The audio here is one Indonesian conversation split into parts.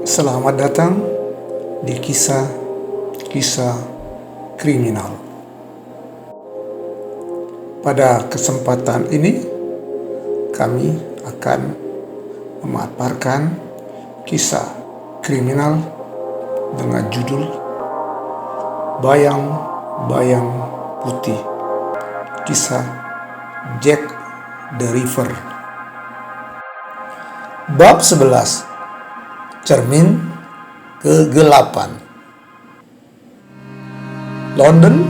Selamat datang di kisah-kisah kriminal. Pada kesempatan ini, kami akan memaparkan kisah kriminal dengan judul Bayang-Bayang Putih, kisah Jack the Ripper. Bab 11, Cermin Kegelapan. London,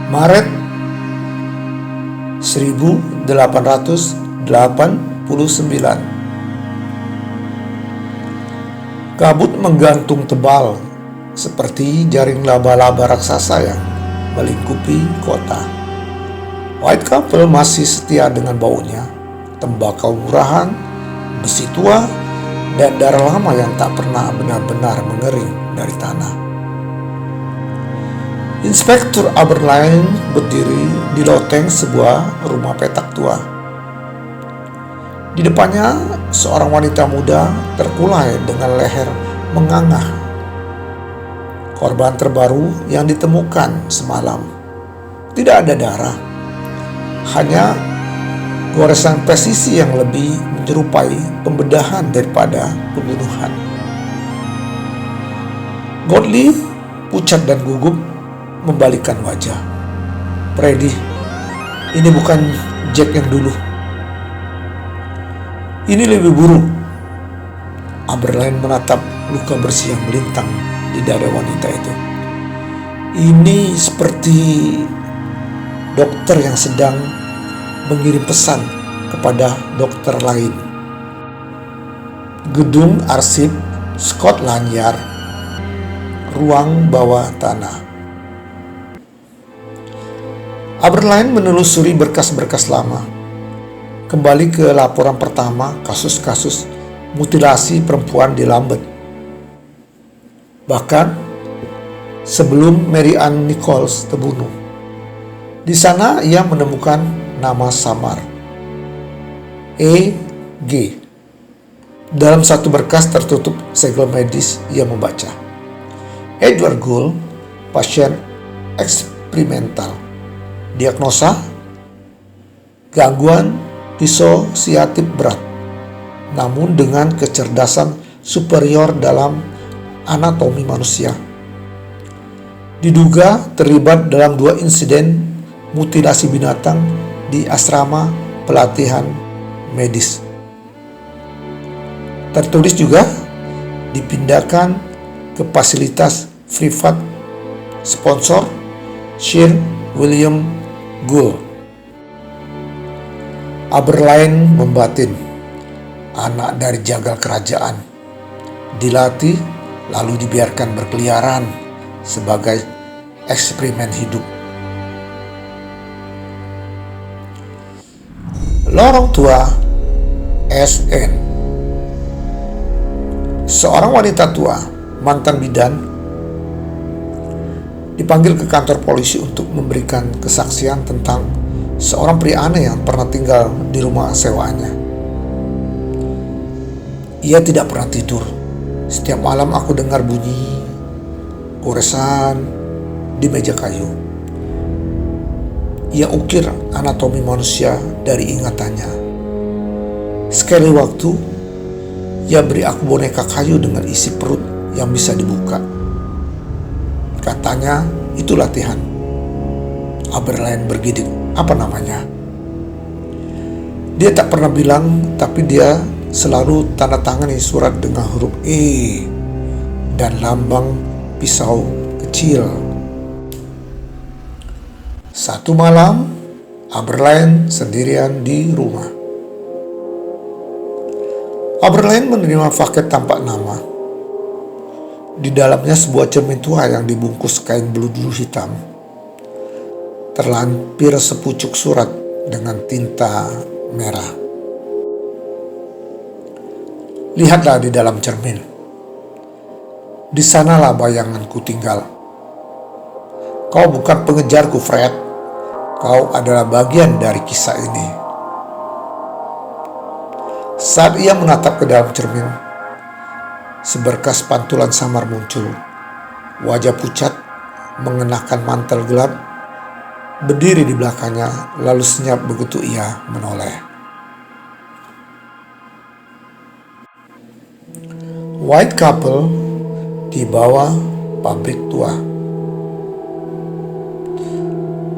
Maret 1889. Kabut menggantung tebal seperti jaring laba-laba raksasa yang melingkupi kota. Whitechapel masih setia dengan baunya, tembakau murahan, besi tua, dan darah lama yang tak pernah benar-benar mengering dari tanah. Inspektur Aberline berdiri di loteng sebuah rumah petak tua. Di depannya, seorang wanita muda terkulai dengan leher mengangah. Korban terbaru yang ditemukan semalam. Tidak ada darah, hanya goresan presisi yang lebih menyerupai pembedahan daripada pembunuhan. Godley, pucat dan gugup, membalikkan wajah. Freddy, ini bukan Jack yang dulu. Ini lebih buruk. Aberline menatap luka bersih yang melintang di dada wanita itu. Ini seperti dokter yang sedang mengirim pesan kepada dokter lain. Gedung arsip Scotland Yard, ruang bawah tanah. Aberline menelusuri berkas-berkas lama. Kembali ke laporan pertama kasus-kasus mutilasi perempuan di Lambeth. Bahkan sebelum Mary Ann Nichols terbunuh. Di sana ia menemukan nama samar E.G. Dalam satu berkas tertutup segel medis, ia membaca, Edward Gould, pasien eksperimental, diagnosa gangguan disosiatif berat, namun dengan kecerdasan superior dalam anatomi manusia. Diduga terlibat dalam 2 insiden mutilasi binatang di asrama pelatihan medis. Tertulis juga dipindahkan ke fasilitas privat sponsor Sir William Gould. Aberline membatin, anak dari jagal kerajaan, dilatih lalu dibiarkan berkeliaran sebagai eksperimen hidup. Lorong tua S.N. Seorang wanita tua, mantan bidan, dipanggil ke kantor polisi untuk memberikan kesaksian tentang seorang pria aneh yang pernah tinggal di rumah sewaannya. Ia tidak pernah tidur. Setiap malam aku dengar bunyi goresan di meja kayu. Ia ukir anatomi manusia dari ingatannya. Sekali waktu, ia beri aku boneka kayu dengan isi perut yang bisa dibuka. Katanya itu latihan. Aberline bergidik. Apa namanya? Dia tak pernah bilang, tapi dia selalu tanda tangani surat dengan huruf E dan lambang pisau kecil. Satu malam, Aberline sendirian di rumah. Aberline menerima paket tanpa nama. Di dalamnya sebuah cermin tua yang dibungkus kain beludu hitam. Terlampir sepucuk surat dengan tinta merah. Lihatlah di dalam cermin. Di sanalah bayanganku tinggal. Kau bukan pengejarku, Fred. Kau adalah bagian dari kisah ini. Saat ia menatap ke dalam cermin, Seberkas pantulan samar muncul. Wajah pucat mengenakan mantel gelap berdiri di belakangnya, lalu senyap begitu ia menoleh. White couple di bawah pabrik tua.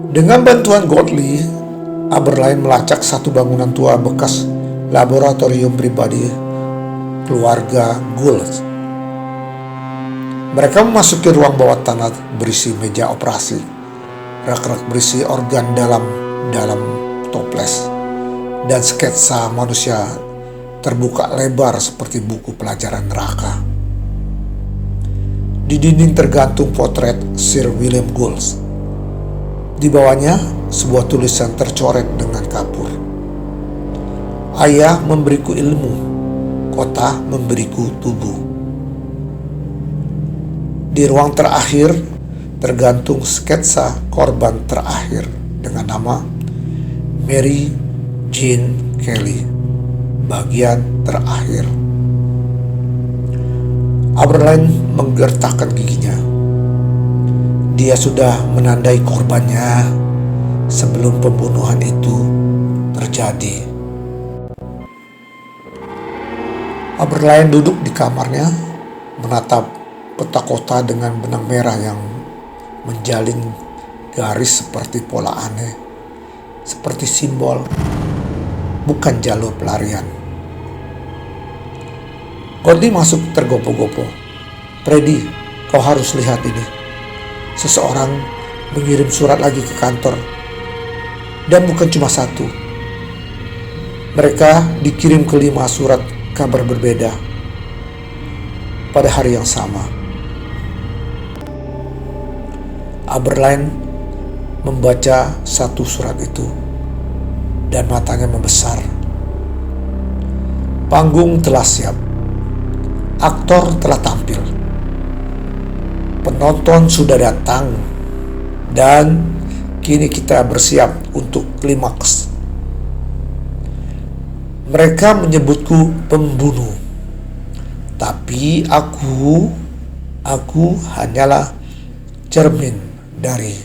Dengan bantuan Godley, Aberline melacak satu bangunan tua bekas laboratorium pribadi keluarga Gould. Mereka memasuki ruang bawah tanah berisi meja operasi, rak-rak berisi organ dalam toples, dan sketsa manusia terbuka lebar seperti buku pelajaran neraka. Di dinding tergantung potret Sir William Gould. Di bawahnya sebuah tulisan tercoret dengan kapur. Ayah memberiku ilmu, kota memberiku tubuh. Di ruang terakhir tergantung sketsa korban terakhir dengan nama Mary Jean Kelly, bagian terakhir. Aberline menggertakkan giginya. Dia sudah menandai korbannya sebelum pembunuhan itu terjadi. Aberline duduk di kamarnya, menatap peta kota dengan benang merah yang menjalin garis seperti pola aneh, seperti simbol, bukan jalur pelarian. Godley masuk tergopoh-gopoh. "Freddy, kau harus lihat ini. Seseorang mengirim surat lagi ke kantor. Dan bukan cuma satu. Mereka dikirim ke 5 surat kabar berbeda pada hari yang sama." Aberline membaca satu surat itu dan matanya membesar. Panggung telah siap. Aktor telah tampil. Penonton sudah datang. Dan kini kita bersiap untuk klimaks. Mereka menyebutku pembunuh. Tapi aku hanyalah cermin dari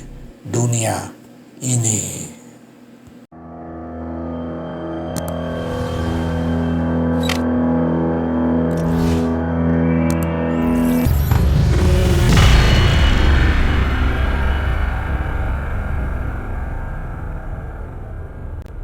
dunia ini.